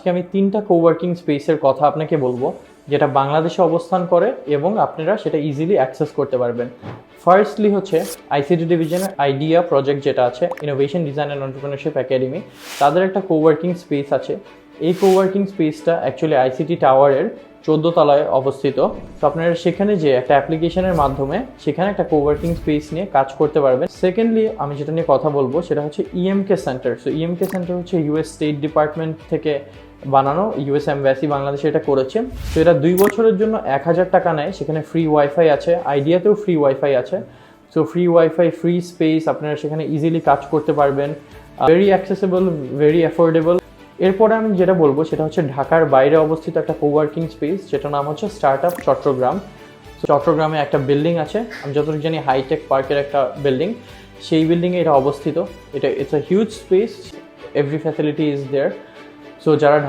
আজকে আমি 3টা কোওয়ার্কিং স্পেসের কথা আপনাকে বলবো যেটা বাংলাদেশে অবস্থান করে এবং আপনারা সেটা ইজিলি অ্যাক্সেস করতে পারবেন। ফার্স্টলি হচ্ছে আইসিটি ডিভিশনের আইডিয়া প্রজেক্ট যেটা আছে, innovation design and entrepreneurship academy, তাদের একটা কোওয়ার্কিং স্পেস আছে। এই কোওয়ার্কিং স্পেসটা অ্যাকচুয়ালি আইসিটি টাওয়ারের 14 তলায় অবস্থিত। তো আপনারা সেখানে যে একটা অ্যাপ্লিকেশনের মাধ্যমে সেখানে একটা কোওয়ার্কিং স্পেস নিয়ে কাজ করতে পারবেন। সেকেন্ডলি আমি যেটা নিয়ে কথা বলবো সেটা হচ্ছে EMK centre. So EMK centre হচ্ছে ইউএস স্টেট ডিপার্টমেন্ট থেকে বানানো, ইউএস এমবাসি বাংলাদেশে এটা করেছে। তো এটা 2 বছরের জন্য 1000 টাকা নেয়। সেখানে ফ্রি ওয়াইফাই আছে, আইডিয়াতেও ফ্রি ওয়াইফাই আছে। So free wifi, free space, আপনারা সেখানে ইজিলি কাজ করতে পারবেন। Very accessible, very affordable. এরপরে আমি যেটা বলবো সেটা হচ্ছে ঢাকার বাইরে অবস্থিত একটা কোওয়ার্কিং স্পেস যেটার নাম হচ্ছে স্টার্টআপ চট্টগ্রাম। চট্টগ্রামে একটা বিল্ডিং আছে, আমি যতটুকু জানি হাইটেক পার্কের একটা বিল্ডিং, সেই বিল্ডিংয়ে এটা অবস্থিত। It's a huge space, every facility is there. So যারা ঢাকা